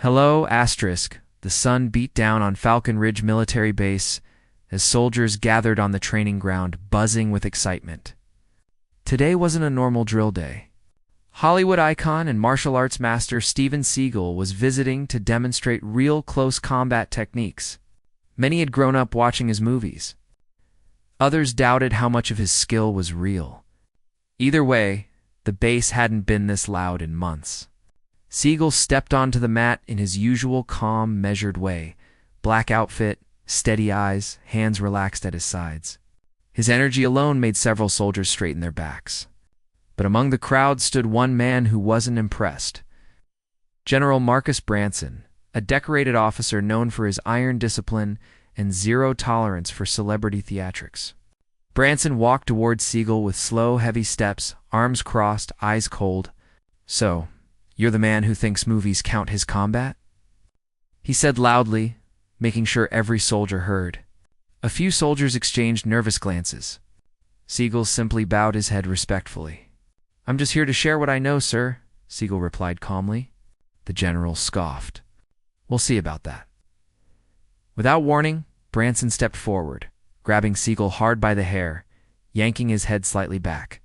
Hello, asterisk. The sun beat down on Falcon Ridge Military Base as soldiers gathered on the training ground, buzzing with excitement. Today wasn't a normal drill day. Hollywood icon and martial arts master Steven Seagal was visiting to demonstrate real close combat techniques. Many had grown up watching his movies. Others doubted how much of his skill was real. Either way, the base hadn't been this loud in months. Seagal stepped onto the mat in his usual calm, measured way. Black outfit, steady eyes, hands relaxed at his sides. His energy alone made several soldiers straighten their backs. But among the crowd stood one man who wasn't impressed. General Marcus Branson, a decorated officer known for his iron discipline and zero tolerance for celebrity theatrics. Branson walked towards Seagal with slow, heavy steps, arms crossed, eyes cold. "So, you're the man who thinks movies count his combat?" he said loudly, making sure every soldier heard. A few soldiers exchanged nervous glances. Seagal simply bowed his head respectfully. "I'm just here to share what I know, sir," Seagal replied calmly. The general scoffed. "We'll see about that." Without warning, Branson stepped forward, grabbing Seagal hard by the hair, yanking his head slightly back.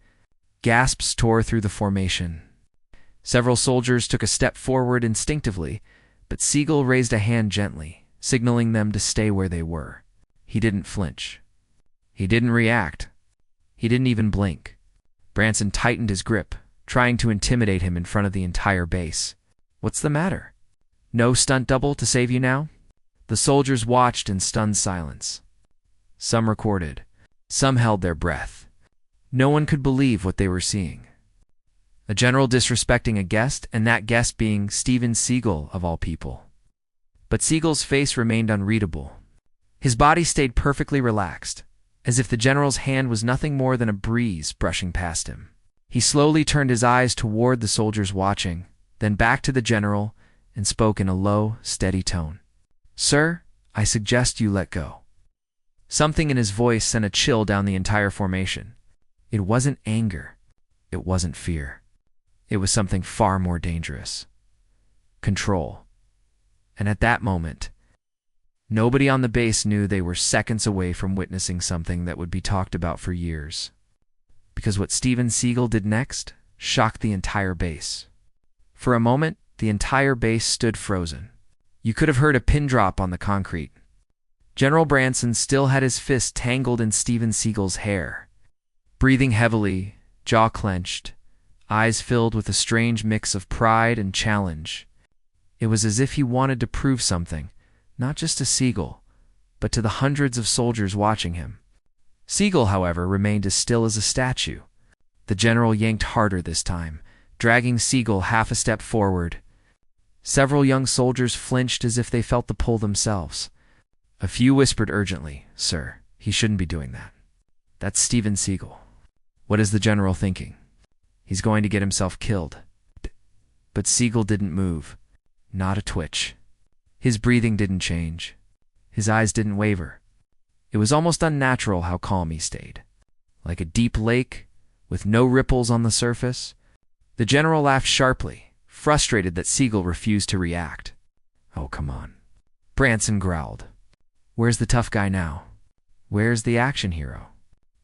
Gasps tore through the formation. Several soldiers took a step forward instinctively, but Seagal raised a hand gently, signaling them to stay where they were. He didn't flinch. He didn't react. He didn't even blink. Branson tightened his grip, trying to intimidate him in front of the entire base. "What's the matter? No stunt double to save you now?" The soldiers watched in stunned silence. Some recorded. Some held their breath. No one could believe what they were seeing. A general disrespecting a guest, and that guest being Steven Seagal, of all people. But Seagal's face remained unreadable. His body stayed perfectly relaxed, as if the general's hand was nothing more than a breeze brushing past him. He slowly turned his eyes toward the soldiers watching, then back to the general, and spoke in a low, steady tone. "Sir, I suggest you let go." Something in his voice sent a chill down the entire formation. It wasn't anger. It wasn't fear. It was something far more dangerous. Control. And at that moment, nobody on the base knew they were seconds away from witnessing something that would be talked about for years. Because what Steven Seagal did next shocked the entire base. For a moment, the entire base stood frozen. You could have heard a pin drop on the concrete. General Branson still had his fist tangled in Steven Seagal's hair. Breathing heavily, jaw clenched, eyes filled with a strange mix of pride and challenge. It was as if he wanted to prove something, not just to Seagal, but to the hundreds of soldiers watching him. Seagal, however, remained as still as a statue. The general yanked harder this time, dragging Seagal half a step forward. Several young soldiers flinched as if they felt the pull themselves. A few whispered urgently, "Sir, he shouldn't be doing that. That's Steven Seagal. What is the general thinking? He's going to get himself killed." But Seagal didn't move. Not a twitch. His breathing didn't change. His eyes didn't waver. It was almost unnatural how calm he stayed. Like a deep lake, with no ripples on the surface. The general laughed sharply, frustrated that Seagal refused to react. "Oh, come on." Branson growled. "Where's the tough guy now? Where's the action hero?"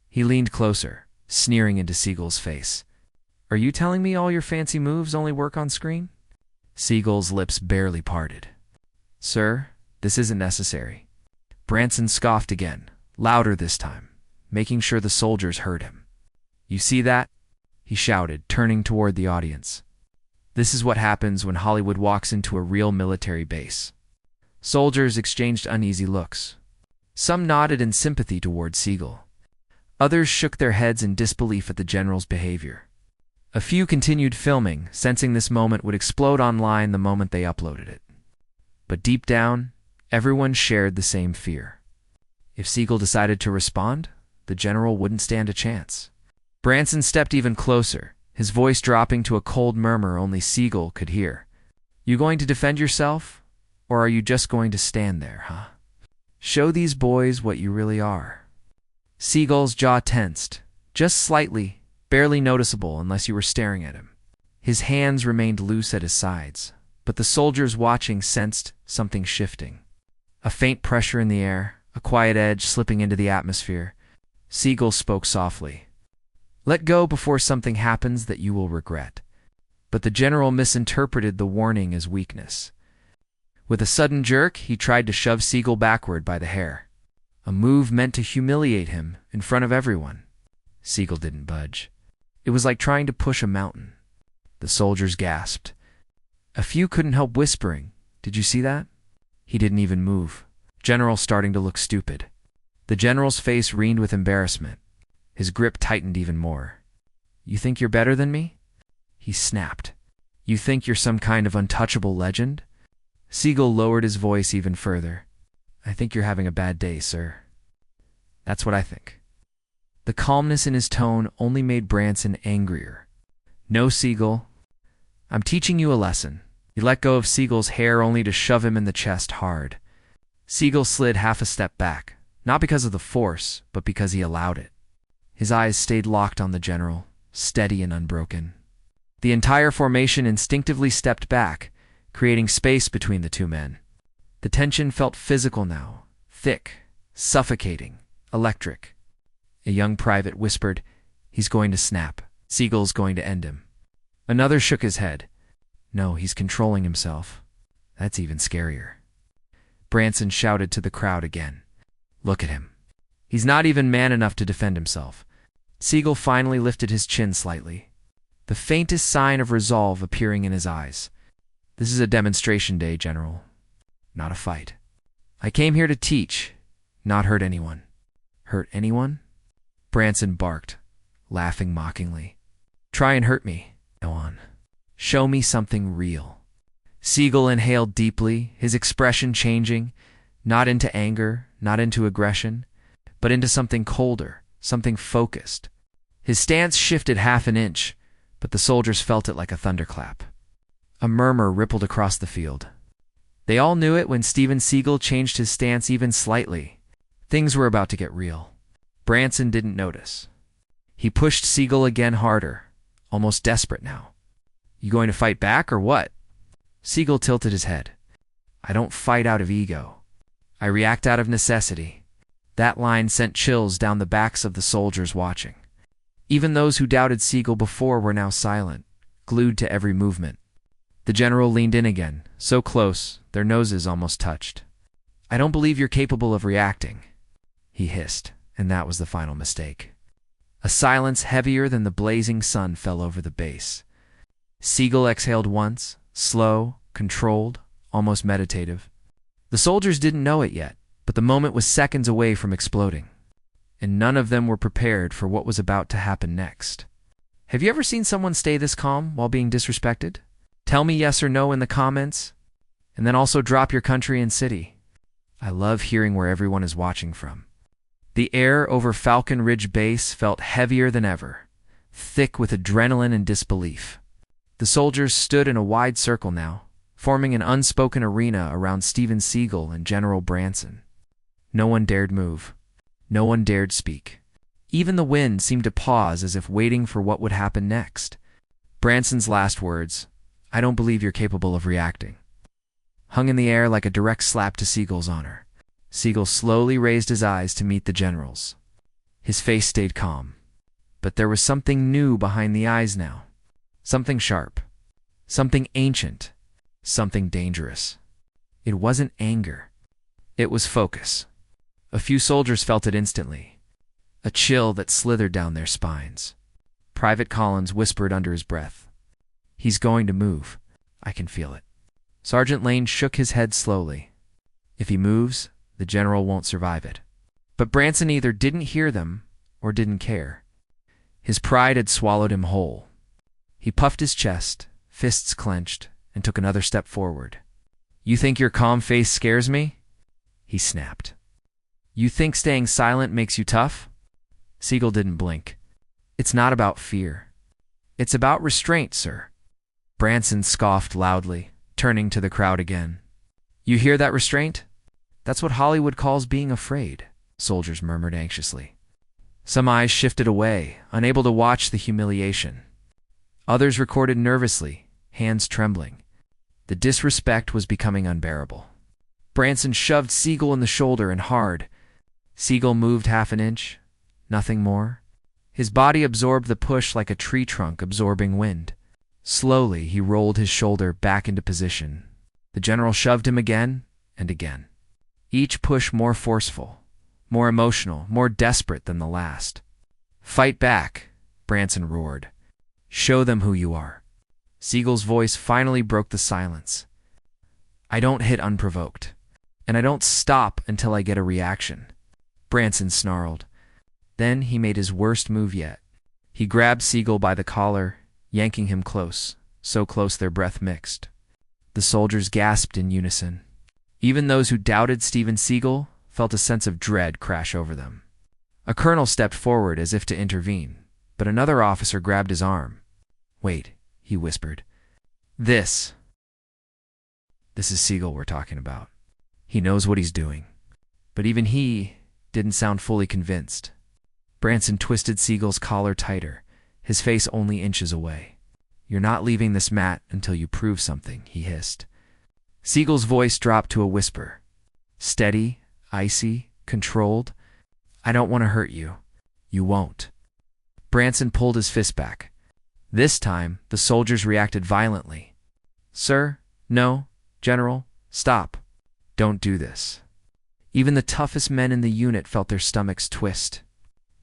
He leaned closer, sneering into Seagal's face. "Are you telling me all your fancy moves only work on screen?" Seagal's lips barely parted. "Sir, this isn't necessary." Branson scoffed again, louder this time, making sure the soldiers heard him. "You see that?" he shouted, turning toward the audience. "This is what happens when Hollywood walks into a real military base." Soldiers exchanged uneasy looks. Some nodded in sympathy toward Seagal. Others shook their heads in disbelief at the general's behavior. A few continued filming, sensing this moment would explode online the moment they uploaded it. But deep down, everyone shared the same fear. If Seagal decided to respond, the general wouldn't stand a chance. Branson stepped even closer, his voice dropping to a cold murmur only Seagal could hear. "You going to defend yourself? Or are you just going to stand there, huh? Show these boys what you really are." Seagal's jaw tensed, just slightly, barely noticeable unless you were staring at him. His hands remained loose at his sides, but the soldiers watching sensed something shifting. A faint pressure in the air, a quiet edge slipping into the atmosphere. Seagal spoke softly. "Let go before something happens that you will regret." But the general misinterpreted the warning as weakness. With a sudden jerk, he tried to shove Seagal backward by the hair, a move meant to humiliate him in front of everyone. Seagal didn't budge. It was like trying to push a mountain. The soldiers gasped. A few couldn't help whispering, "Did you see that?" He didn't even move. General starting to look stupid. The general's face wrinkled with embarrassment. His grip tightened even more. "You think you're better than me?" He snapped. "You think you're some kind of untouchable legend?" Seagal lowered his voice even further. "I think you're having a bad day, sir. That's what I think." The calmness in his tone only made Branson angrier. "No, Seagal. I'm teaching you a lesson." He let go of Seagal's hair only to shove him in the chest hard. Seagal slid half a step back, not because of the force, but because he allowed it. His eyes stayed locked on the general, steady and unbroken. The entire formation instinctively stepped back, creating space between the two men. The tension felt physical now, thick, suffocating, electric. A young private whispered, "He's going to snap. Seagal's going to end him." Another shook his head. "No, he's controlling himself. That's even scarier." Branson shouted to the crowd again. "Look at him. He's not even man enough to defend himself." Seagal finally lifted his chin slightly, the faintest sign of resolve appearing in his eyes. "This is a demonstration day, General, not a fight. I came here to teach, not hurt anyone." "Hurt anyone?" Branson barked, laughing mockingly. "Try and hurt me. Go on. Show me something real." Seagal inhaled deeply, his expression changing, not into anger, not into aggression, but into something colder, something focused. His stance shifted half an inch, but the soldiers felt it like a thunderclap. A murmur rippled across the field. They all knew it when Steven Seagal changed his stance even slightly. Things were about to get real. Branson didn't notice. He pushed Seagal again harder, almost desperate now. "You going to fight back or what?" Seagal tilted his head. "I don't fight out of ego. I react out of necessity." That line sent chills down the backs of the soldiers watching. Even those who doubted Seagal before were now silent, glued to every movement. The general leaned in again, so close, their noses almost touched. "I don't believe you're capable of reacting," he hissed, and that was the final mistake. A silence heavier than the blazing sun fell over the base. Seagal exhaled once, slow, controlled, almost meditative. The soldiers didn't know it yet, but the moment was seconds away from exploding, and none of them were prepared for what was about to happen next. Have you ever seen someone stay this calm while being disrespected? Tell me yes or no in the comments, and then also drop your country and city. I love hearing where everyone is watching from. The air over Falcon Ridge Base felt heavier than ever, thick with adrenaline and disbelief. The soldiers stood in a wide circle now, forming an unspoken arena around Steven Seagal and General Branson. No one dared move. No one dared speak. Even the wind seemed to pause as if waiting for what would happen next. Branson's last words, "I don't believe you're capable of reacting," hung in the air like a direct slap to Seagal's honor. Seagal slowly raised his eyes to meet the general's. His face stayed calm, but there was something new behind the eyes now. Something sharp, something ancient, something dangerous. It wasn't anger. It was focus. A few soldiers felt it instantly, a chill that slithered down their spines. Private Collins whispered under his breath, "He's going to move. I can feel it." Sergeant Lane shook his head slowly. "If he moves, the general won't survive it." But Branson either didn't hear them or didn't care. His pride had swallowed him whole. He puffed his chest, fists clenched, and took another step forward. "You think your calm face scares me?" he snapped. "You think staying silent makes you tough?" Seagal didn't blink. "It's not about fear. It's about restraint, sir." Branson scoffed loudly, turning to the crowd again. "You hear that restraint? That's what Hollywood calls being afraid," soldiers murmured anxiously. Some eyes shifted away, unable to watch the humiliation. Others recorded nervously, hands trembling. The disrespect was becoming unbearable. Branson shoved Seagal in the shoulder and hard. Seagal moved half an inch. Nothing more. His body absorbed the push like a tree trunk absorbing wind. Slowly, he rolled his shoulder back into position. The general shoved him again and again. Each push more forceful, more emotional, more desperate than the last. "Fight back," Branson roared. "Show them who you are." Seagal's voice finally broke the silence. "I don't hit unprovoked, and I don't stop until I get a reaction," Branson snarled. Then he made his worst move yet. He grabbed Seagal by the collar, yanking him close, so close their breath mixed. The soldiers gasped in unison. Even those who doubted Steven Seagal felt a sense of dread crash over them. A colonel stepped forward as if to intervene, but another officer grabbed his arm. "Wait," he whispered. This is Seagal we're talking about. He knows what he's doing." But even he didn't sound fully convinced. Branson twisted Seagal's collar tighter, his face only inches away. "You're not leaving this mat until you prove something," he hissed. Seagal's voice dropped to a whisper. Steady, icy, controlled. "I don't want to hurt you. You won't." Branson pulled his fist back. This time, the soldiers reacted violently. "Sir, no, General, stop. Don't do this." Even the toughest men in the unit felt their stomachs twist.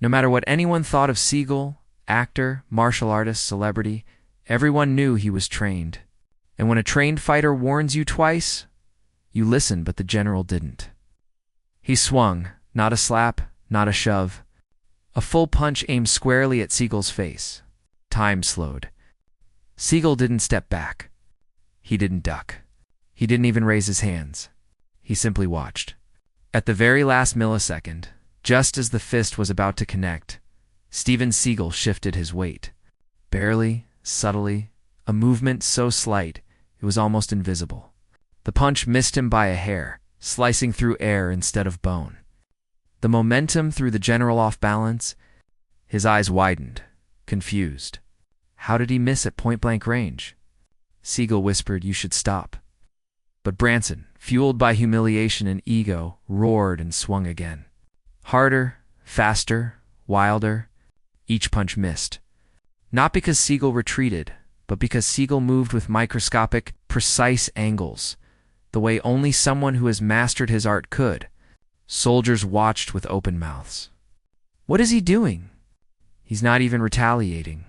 No matter what anyone thought of Seagal, actor, martial artist, celebrity, everyone knew he was trained. And when a trained fighter warns you twice, you listen, but the general didn't. He swung, not a slap, not a shove. A full punch aimed squarely at Seagal's face. Time slowed. Seagal didn't step back. He didn't duck. He didn't even raise his hands. He simply watched. At the very last millisecond, just as the fist was about to connect, Steven Seagal shifted his weight. Barely, subtly, a movement so slight it was almost invisible. The punch missed him by a hair, slicing through air instead of bone. The momentum threw the general off balance. His eyes widened, confused. How did he miss at point-blank range? Seagal whispered, "You should stop." But Branson, fueled by humiliation and ego, roared and swung again. Harder, faster, wilder. Each punch missed. Not because Seagal retreated, but because Seagal moved with microscopic, precise angles, the way only someone who has mastered his art could. Soldiers watched with open mouths. What is he doing? He's not even retaliating.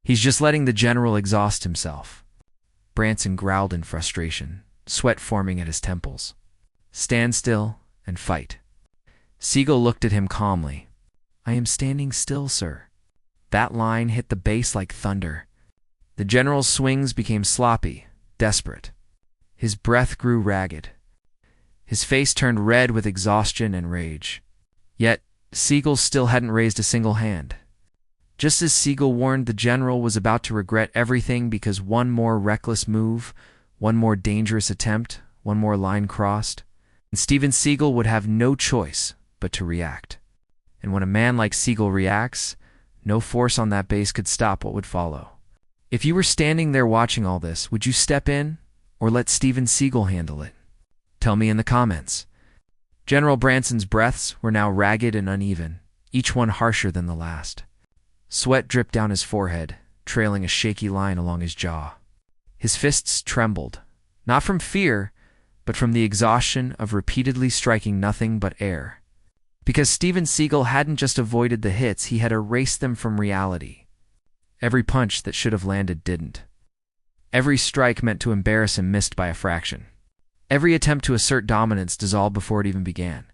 He's just letting the general exhaust himself. Branson growled in frustration, sweat forming at his temples. "Stand still and fight." Seagal looked at him calmly. "I am standing still, sir." That line hit the base like thunder. The general's swings became sloppy, desperate. His breath grew ragged. His face turned red with exhaustion and rage. Yet, Seagal still hadn't raised a single hand. Just as Seagal warned the general was about to regret everything because one more reckless move, one more dangerous attempt, one more line crossed, and Steven Seagal would have no choice but to react. And when a man like Seagal reacts, no force on that base could stop what would follow. If you were standing there watching all this, would you step in or let Steven Seagal handle it? Tell me in the comments. General Branson's breaths were now ragged and uneven, each one harsher than the last. Sweat dripped down his forehead, trailing a shaky line along his jaw. His fists trembled, not from fear, but from the exhaustion of repeatedly striking nothing but air. Because Steven Seagal hadn't just avoided the hits, he had erased them from reality. Every punch that should have landed didn't. Every strike meant to embarrass him missed by a fraction. Every attempt to assert dominance dissolved before it even began.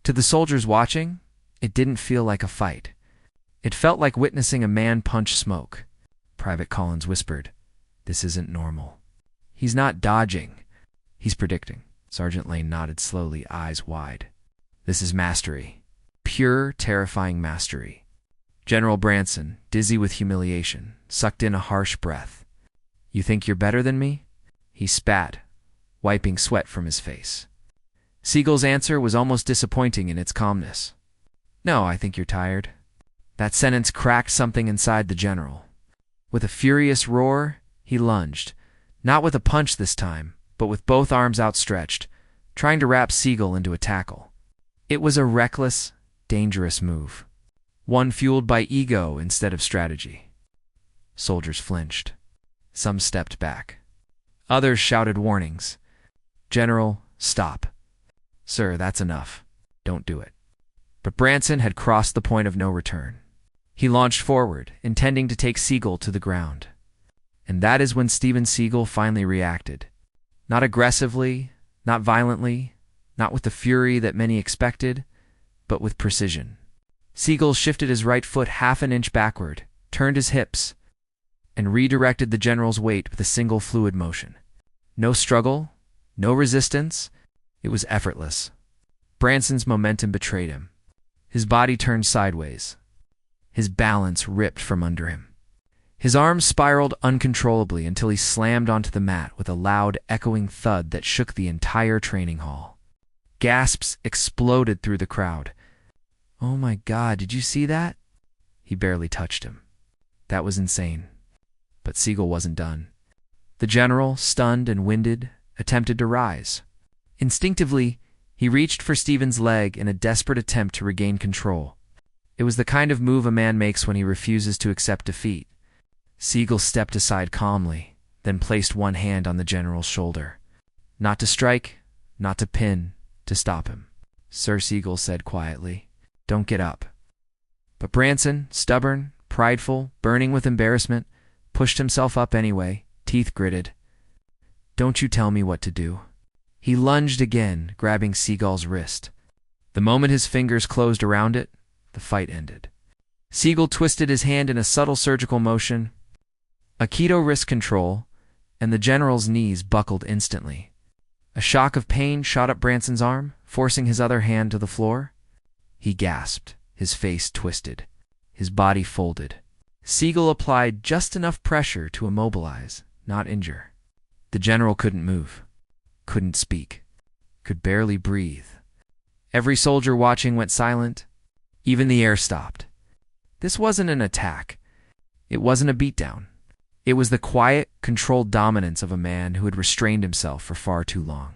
To the soldiers watching, it didn't feel like a fight. It felt like witnessing a man punch smoke. Private Collins whispered, "This isn't normal." "He's not dodging. He's predicting." Sergeant Lane nodded slowly, eyes wide. "This is mastery. Pure, terrifying mastery." General Branson, dizzy with humiliation, sucked in a harsh breath. "You think you're better than me?" He spat, wiping sweat from his face. Seagal's answer was almost disappointing in its calmness. "No, I think you're tired." That sentence cracked something inside the general. With a furious roar, he lunged, Not with a punch this time, but with both arms outstretched, trying to wrap Seagal into a tackle. It was a reckless, dangerous move, one fueled by ego instead of strategy. Soldiers flinched. Some stepped back. Others shouted warnings. "General, stop." "Sir, that's enough. Don't do it." But Branson had crossed the point of no return. He launched forward, intending to take Seagal to the ground. And that is when Steven Seagal finally reacted. Not aggressively, not violently, not with the fury that many expected, but with precision. Seagal shifted his right foot half an inch backward, turned his hips, and redirected the general's weight with a single fluid motion. No struggle, no resistance. It was effortless. Branson's momentum betrayed him. His body turned sideways. His balance ripped from under him. His arms spiraled uncontrollably until he slammed onto the mat with a loud, echoing thud that shook the entire training hall. Gasps exploded through the crowd. "Oh my God, did you see that?" He barely touched him. That was insane. But Seagal wasn't done. The general, stunned and winded, attempted to rise. Instinctively, he reached for Steven's leg in a desperate attempt to regain control. It was the kind of move a man makes when he refuses to accept defeat. Seagal stepped aside calmly, then placed one hand on the general's shoulder. Not to strike, not to pin, to stop him. "Sir," Seagal said quietly, "don't get up." But Branson, stubborn, prideful, burning with embarrassment, pushed himself up anyway, teeth gritted. "Don't you tell me what to do." He lunged again, grabbing Seagal's wrist. The moment his fingers closed around it, the fight ended. Seagal twisted his hand in a subtle surgical motion, Aikido wrist control, and the general's knees buckled instantly. A shock of pain shot up Branson's arm, forcing his other hand to the floor. He gasped, his face twisted, his body folded. Seagal applied just enough pressure to immobilize, not injure. The general couldn't move, couldn't speak, could barely breathe. Every soldier watching went silent. Even the air stopped. This wasn't an attack. It wasn't a beatdown. It was the quiet, controlled dominance of a man who had restrained himself for far too long.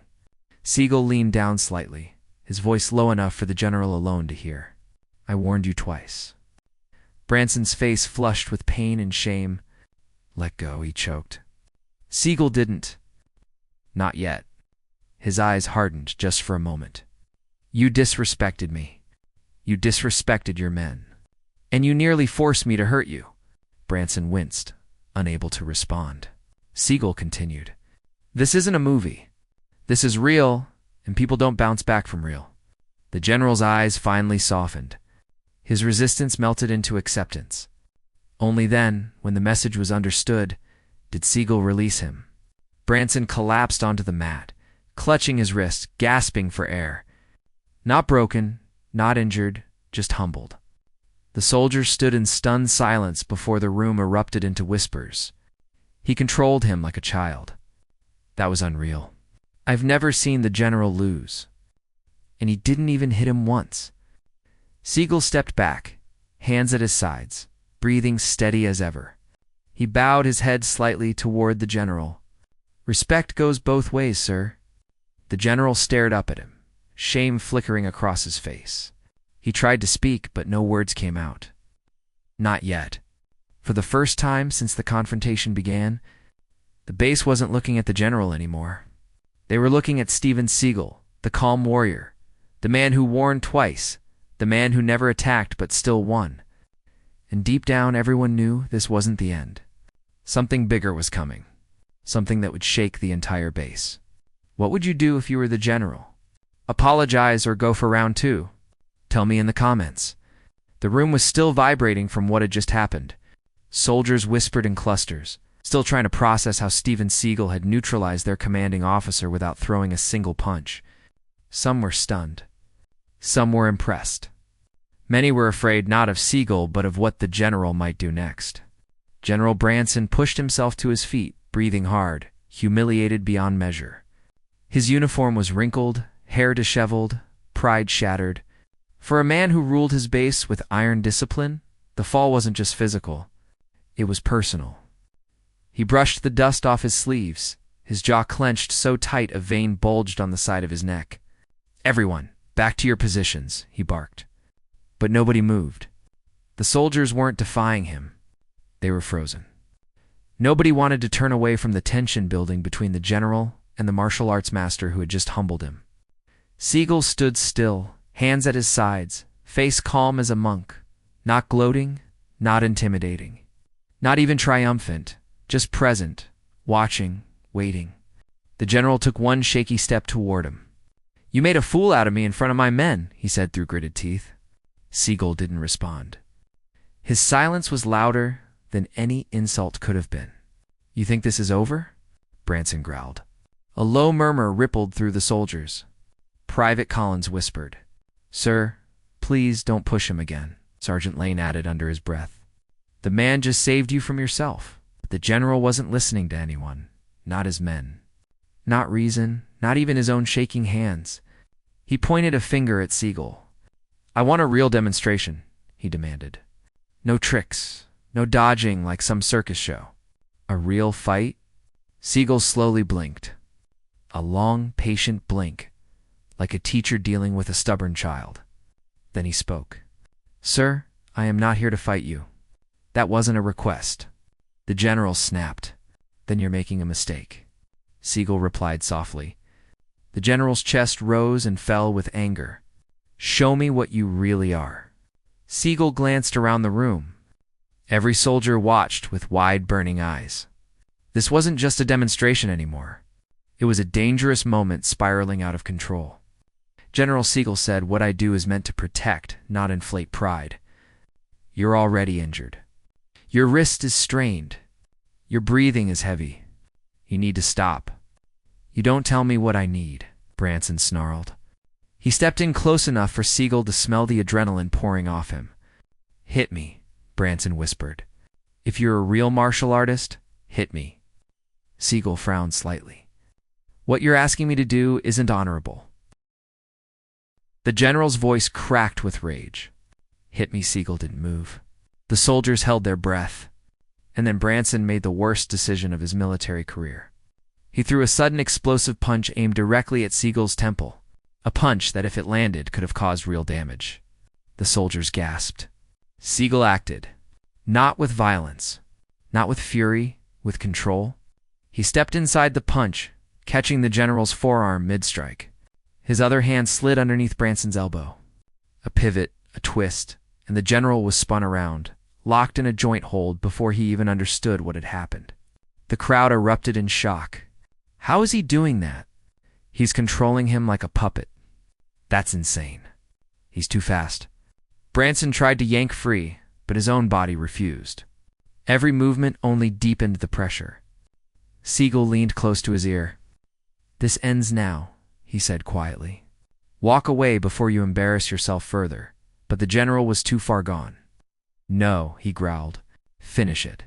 Seagal leaned down slightly, his voice low enough for the general alone to hear. "I warned you twice." Branson's face flushed with pain and shame. "Let go," he choked. Seagal didn't. Not yet. His eyes hardened just for a moment. "You disrespected me. You disrespected your men. And you nearly forced me to hurt you." Branson winced, unable to respond. Seagal continued, "This isn't a movie. This is real, and people don't bounce back from real." The general's eyes finally softened. His resistance melted into acceptance. Only then, when the message was understood, did Seagal release him. Branson collapsed onto the mat, clutching his wrist, gasping for air. Not broken, not injured, just humbled. The soldiers stood in stunned silence before the room erupted into whispers. He controlled him like a child. That was unreal. I've never seen the general lose. And he didn't even hit him once. Seagal stepped back, hands at his sides, breathing steady as ever. He bowed his head slightly toward the general. "Respect goes both ways, sir." The general stared up at him, shame flickering across his face. He tried to speak, but no words came out. Not yet. For the first time since the confrontation began, the base wasn't looking at the general anymore. They were looking at Steven Seagal, the calm warrior, the man who warned twice, the man who never attacked but still won. And deep down, everyone knew this wasn't the end. Something bigger was coming, something that would shake the entire base. What would you do if you were the general? Apologize or go for round two? Tell me in the comments. The room was still vibrating from what had just happened. Soldiers whispered in clusters, still trying to process how Steven Seagal had neutralized their commanding officer without throwing a single punch. Some were stunned. Some were impressed. Many were afraid not of Seagal, but of what the general might do next. General Branson pushed himself to his feet, breathing hard, humiliated beyond measure. His uniform was wrinkled, hair disheveled, pride shattered. For a man who ruled his base with iron discipline, the fall wasn't just physical. It was personal. He brushed the dust off his sleeves, His jaw clenched so tight a vein bulged on the side of his neck. "Everyone, back to your positions," he barked. But nobody moved. The soldiers weren't defying him. They were frozen. Nobody wanted to turn away from the tension building between the general and the martial arts master who had just humbled him. Seagal stood still, hands at his sides, face calm as a monk, not gloating, not intimidating, not even triumphant, just present, watching, waiting. The general took one shaky step toward him. "You made a fool out of me in front of my men," he said through gritted teeth. Seagal didn't respond. His silence was louder than any insult could have been. "You think this is over?" Branson growled. A low murmur rippled through the soldiers. Private Collins whispered, "Sir, please don't push him again," Sergeant Lane added under his breath. "The man just saved you from yourself." But the general wasn't listening to anyone, not his men. Not reason, not even his own shaking hands. He pointed a finger at Seagal. "I want a real demonstration," he demanded. "No tricks, no dodging like some circus show. A real fight?" Seagal slowly blinked. A long, patient blink, like a teacher dealing with a stubborn child. Then he spoke. "Sir, I am not here to fight you. That wasn't a request." The general snapped. "Then you're making a mistake," Seagal replied softly. The general's chest rose and fell with anger. "Show me what you really are." Seagal glanced around the room. Every soldier watched with wide, burning eyes. This wasn't just a demonstration anymore. It was a dangerous moment spiraling out of control. General Seagal said, "What I do is meant to protect, not inflate pride. You're already injured. Your wrist is strained. Your breathing is heavy. You need to stop." "You don't tell me what I need," Branson snarled. He stepped in close enough for Seagal to smell the adrenaline pouring off him. "Hit me," Branson whispered. "If you're a real martial artist, hit me." Seagal frowned slightly. "What you're asking me to do isn't honorable." The general's voice cracked with rage. "Hit me." Seagal didn't move. The soldiers held their breath. And then Branson made the worst decision of his military career. He threw a sudden explosive punch aimed directly at Seagal's temple, a punch that if it landed could have caused real damage. The soldiers gasped. Seagal acted, not with violence, not with fury, with control. He stepped inside the punch, catching the general's forearm mid-strike. His other hand slid underneath Branson's elbow. A pivot, a twist, and the general was spun around, locked in a joint hold before he even understood what had happened. The crowd erupted in shock. How is he doing that? He's controlling him like a puppet. That's insane. He's too fast. Branson tried to yank free, but his own body refused. Every movement only deepened the pressure. Seagal leaned close to his ear. "This ends now," he said quietly. "Walk away before you embarrass yourself further." But the general was too far gone. "No," he growled. "Finish it."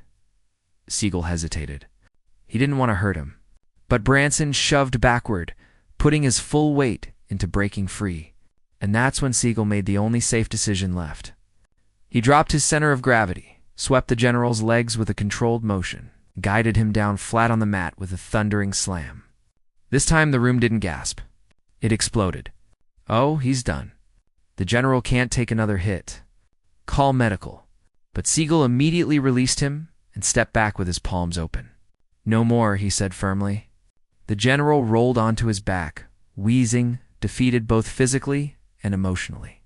Seagal hesitated. He didn't want to hurt him. But Branson shoved backward, putting his full weight into breaking free. And that's when Seagal made the only safe decision left. He dropped his center of gravity, swept the general's legs with a controlled motion, guided him down flat on the mat with a thundering slam. This time the room didn't gasp. It exploded. "Oh, he's done. The general can't take another hit. Call medical." But Seagal immediately released him and stepped back with his palms open. "No more," he said firmly. The general rolled onto his back, wheezing, defeated both physically and emotionally.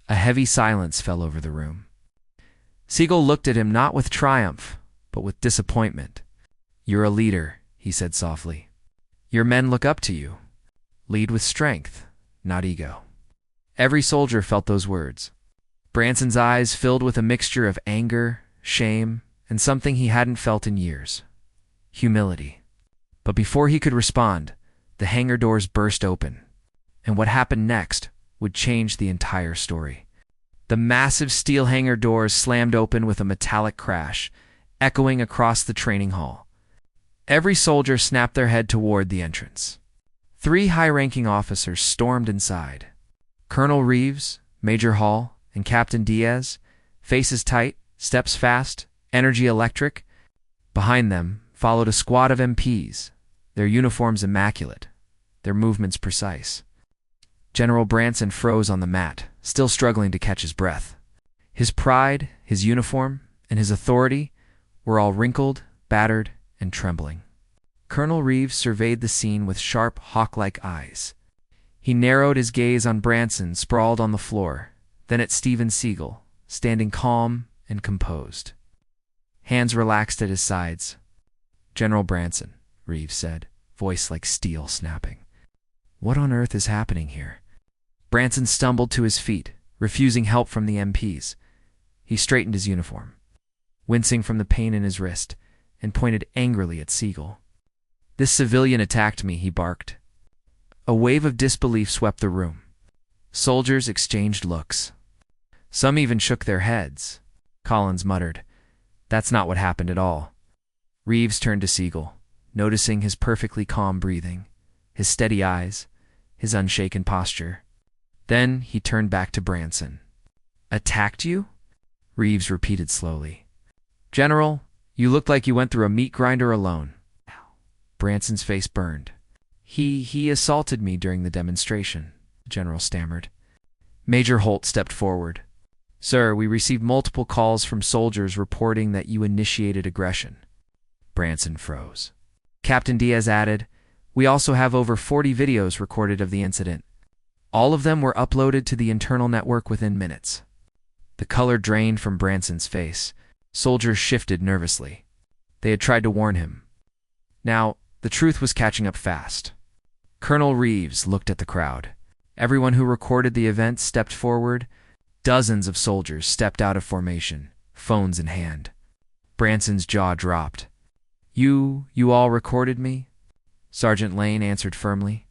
A heavy silence fell over the room. Seagal looked at him not with triumph, but with disappointment. "You're a leader," he said softly. "Your men look up to you. Lead with strength, not ego." Every soldier felt those words. Branson's eyes filled with a mixture of anger, shame, and something he hadn't felt in years. Humility. But before he could respond, the hangar doors burst open. And what happened next would change the entire story. The massive steel hangar doors slammed open with a metallic crash, echoing across the training hall. Every soldier snapped their head toward the entrance. 3 high-ranking officers stormed inside. Colonel Reeves, Major Hall, and Captain Diaz, faces tight, steps fast, energy electric. Behind them followed a squad of MPs, their uniforms immaculate, their movements precise. General Branson froze on the mat, still struggling to catch his breath. His pride, his uniform, and his authority were all wrinkled, battered, and trembling. Colonel Reeves surveyed the scene with sharp, hawk-like eyes. He narrowed his gaze on Branson sprawled on the floor, then at Steven Seagal, standing calm and composed. Hands relaxed at his sides. "General Branson," Reeves said, voice like steel snapping. "What on earth is happening here?" Branson stumbled to his feet, refusing help from the MPs. He straightened his uniform, wincing from the pain in his wrist, and pointed angrily at Seagal. "This civilian attacked me," he barked. A wave of disbelief swept the room. Soldiers exchanged looks. Some even shook their heads. Collins muttered, "That's not what happened at all." Reeves turned to Seagal, noticing his perfectly calm breathing, his steady eyes, his unshaken posture. Then he turned back to Branson. "Attacked you?" Reeves repeated slowly. "General, you looked like you went through a meat grinder alone." Branson's face burned. He assaulted me during the demonstration," the general stammered. Major Holt stepped forward. "Sir, we received multiple calls from soldiers reporting that you initiated aggression." Branson froze. Captain Diaz added, "We also have over 40 videos recorded of the incident. All of them were uploaded to the internal network within minutes." The color drained from Branson's face. Soldiers shifted nervously. They had tried to warn him. Now, the truth was catching up fast. Colonel Reeves looked at the crowd. Everyone who recorded the event stepped forward. Dozens of soldiers stepped out of formation, phones in hand. Branson's jaw dropped. You all recorded me?" Sergeant Lane answered firmly.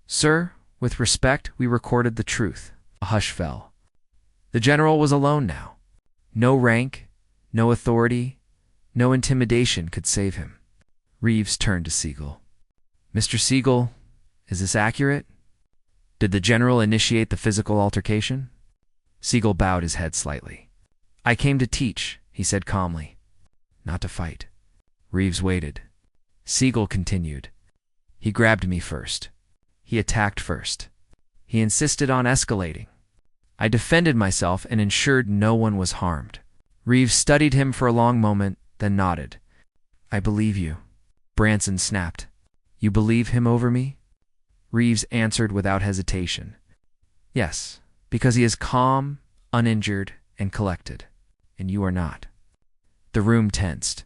"Sir, with respect, we recorded the truth." A hush fell. The general was alone now. No rank, no authority, no intimidation could save him. Reeves turned to Seagal. "Mr. Seagal, is this accurate? Did the general initiate the physical altercation?" Seagal bowed his head slightly. "I came to teach," he said calmly, "not to fight." Reeves waited. Seagal continued. "He grabbed me first. He attacked first. He insisted on escalating. I defended myself and ensured no one was harmed." Reeves studied him for a long moment, then nodded. "I believe you." Branson snapped. "You believe him over me?" Reeves answered without hesitation. "Yes, because he is calm, uninjured, and collected, and you are not." The room tensed.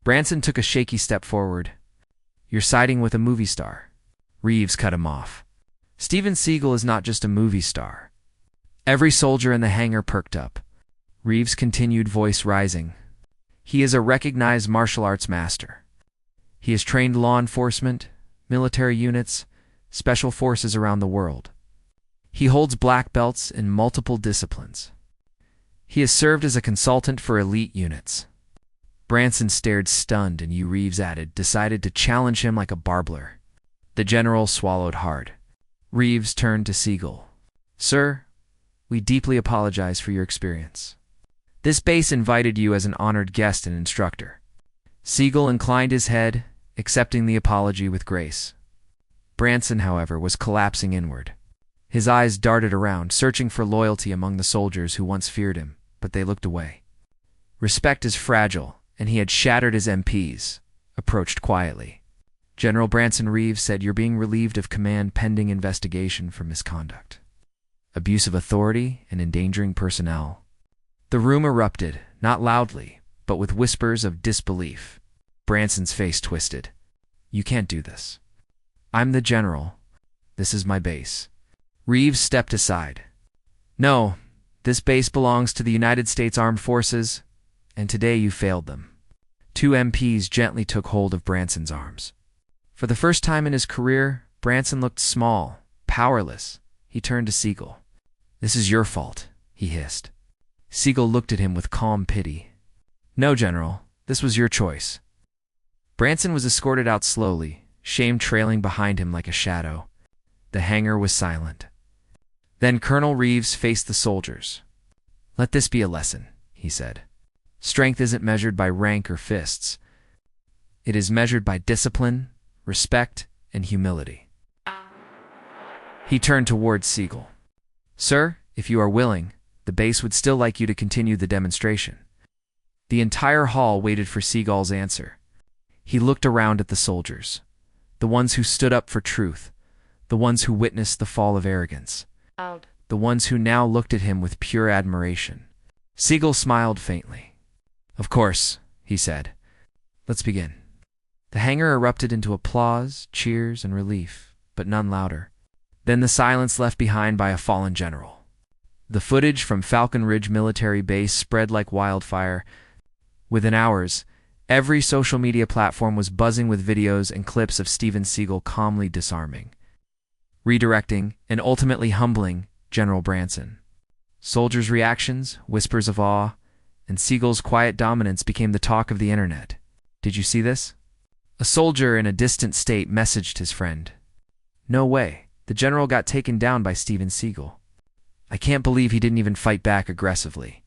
Branson took a shaky step forward. "You're siding with a movie star." Reeves cut him off. "Steven Seagal is not just a movie star." Every soldier in the hangar perked up. Reeves' continued, voice rising. "He is a recognized martial arts master. He has trained law enforcement, military units, special forces around the world. He holds black belts in multiple disciplines. He has served as a consultant for elite units." Branson stared stunned, and Reeves added, decided to challenge him like a barbler. The general swallowed hard. Reeves turned to Seagal. "Sir, we deeply apologize for your experience. This base invited you as an honored guest and instructor." Seagal inclined his head, accepting the apology with grace. Branson, however, was collapsing inward. His eyes darted around, searching for loyalty among the soldiers who once feared him, but they looked away. Respect is fragile, and he had shattered his MPs, approached quietly. "General Branson," Reeves said, "you're being relieved of command pending investigation for misconduct, abuse of authority, and endangering personnel." The room erupted, not loudly, but with whispers of disbelief. Branson's face twisted. "You can't do this. I'm the general. This is my base." Reeves stepped aside. "No, this base belongs to the United States Armed Forces, and today you failed them." Two MPs gently took hold of Branson's arms. For the first time in his career, Branson looked small, powerless. He turned to Seagal. "This is your fault," he hissed. Seagal looked at him with calm pity. "No, General, this was your choice." Branson was escorted out slowly, shame trailing behind him like a shadow. The hangar was silent. Then Colonel Reeves faced the soldiers. "Let this be a lesson," he said. "Strength isn't measured by rank or fists. It is measured by discipline, respect, and humility. He turned towards Seagal. "Sir, if you are willing, the base would still like you to continue the demonstration." The entire hall waited for Seagal's answer. He looked around at the soldiers, the ones who stood up for truth, the ones who witnessed the fall of arrogance, the ones who now looked at him with pure admiration. Seagal smiled faintly. "Of course," he said. "Let's begin." The hangar erupted into applause, cheers, and relief, but none louder. Then the silence left behind by a fallen general. The footage from Falcon Ridge military base spread like wildfire. Within hours, every social media platform was buzzing with videos and clips of Steven Seagal calmly disarming, redirecting, and ultimately humbling General Branson. Soldiers' reactions, whispers of awe, and Seagal's quiet dominance became the talk of the internet. "Did you see this?" A soldier in a distant state messaged his friend. "No way. The general got taken down by Steven Seagal. I can't believe he didn't even fight back aggressively.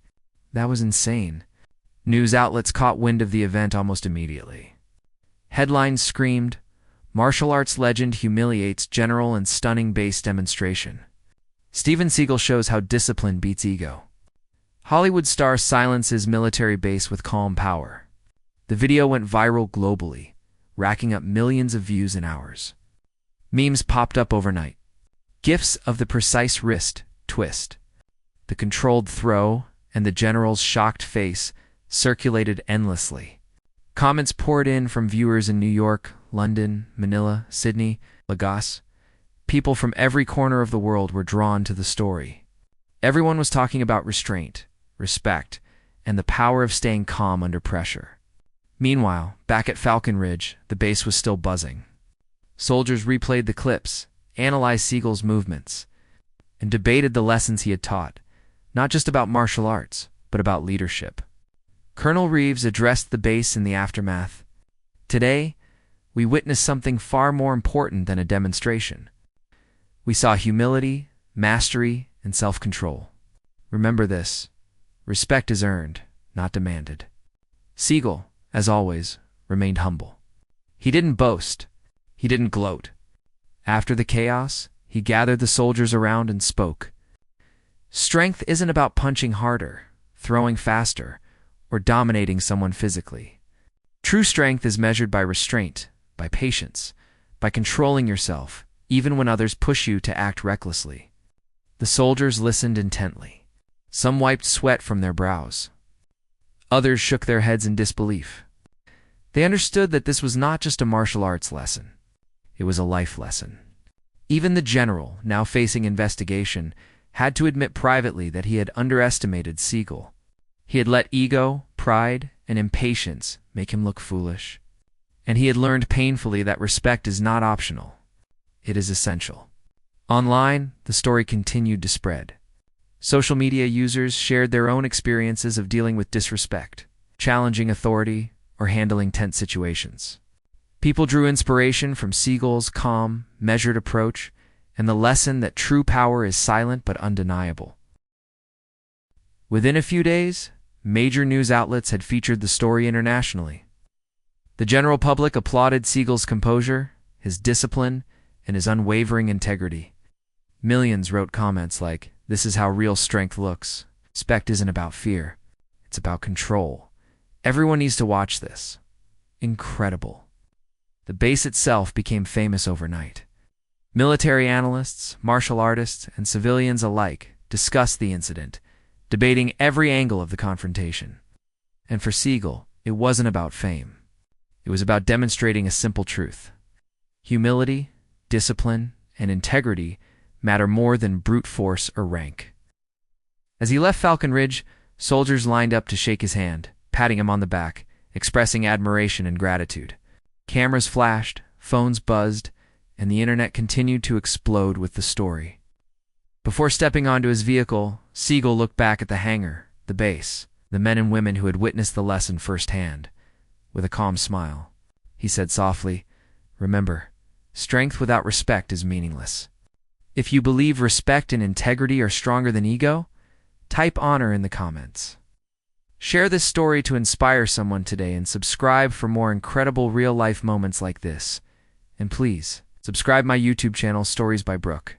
That was insane." News outlets caught wind of the event almost immediately. Headlines screamed, "Martial arts legend humiliates general in stunning base demonstration." Steven Seagal shows how discipline beats ego. Hollywood star silences military base with calm power. The video went viral globally, racking up millions of views in hours. Memes popped up overnight. GIFs of the precise wrist twist, the controlled throw, and the general's shocked face circulated endlessly. Comments poured in from viewers in New York, London, Manila, Sydney, Lagos. People from every corner of the world were drawn to the story. Everyone was talking about restraint, respect, and the power of staying calm under pressure. Meanwhile, back at Falcon Ridge, the base was still buzzing. Soldiers replayed the clips, analyzed Seagal's movements, and debated the lessons he had taught, not just about martial arts, but about leadership. Colonel Reeves addressed the base in the aftermath. "Today, we witnessed something far more important than a demonstration. We saw humility, mastery, and self-control. Remember this: respect is earned, not demanded." Seagal, as always, remained humble. He didn't boast. He didn't gloat. After the chaos, he gathered the soldiers around and spoke. "Strength isn't about punching harder, throwing faster, or dominating someone physically. True strength is measured by restraint, by patience, by controlling yourself, even when others push you to act recklessly." The soldiers listened intently. Some wiped sweat from their brows. Others shook their heads in disbelief. They understood that this was not just a martial arts lesson. It was a life lesson. Even the general, now facing investigation, had to admit privately that he had underestimated Seagal. He had let ego, pride, and impatience make him look foolish. And he had learned painfully that respect is not optional. It is essential. Online, the story continued to spread. Social media users shared their own experiences of dealing with disrespect, challenging authority, or handling tense situations. People drew inspiration from Seagal's calm, measured approach and the lesson that true power is silent but undeniable. Within a few days, major news outlets had featured the story internationally. The general public applauded Seagal's composure, his discipline, and his unwavering integrity. Millions wrote comments like, "This is how real strength looks. Respect isn't about fear. It's about control. Everyone needs to watch this." Incredible. The base itself became famous overnight. Military analysts, martial artists, and civilians alike discussed the incident, debating every angle of the confrontation. And for Seagal, it wasn't about fame. It was about demonstrating a simple truth. Humility, discipline, and integrity matter more than brute force or rank. As he left Falcon Ridge, soldiers lined up to shake his hand, patting him on the back, expressing admiration and gratitude. Cameras flashed, phones buzzed, and the internet continued to explode with the story. Before stepping onto his vehicle, Seagal looked back at the hangar, the base, the men and women who had witnessed the lesson firsthand. With a calm smile, he said softly, "Remember, strength without respect is meaningless. If you believe respect and integrity are stronger than ego, type honor in the comments." Share this story to inspire someone today and subscribe for more incredible real-life moments like this. And please, subscribe my YouTube channel, Stories by Brooke.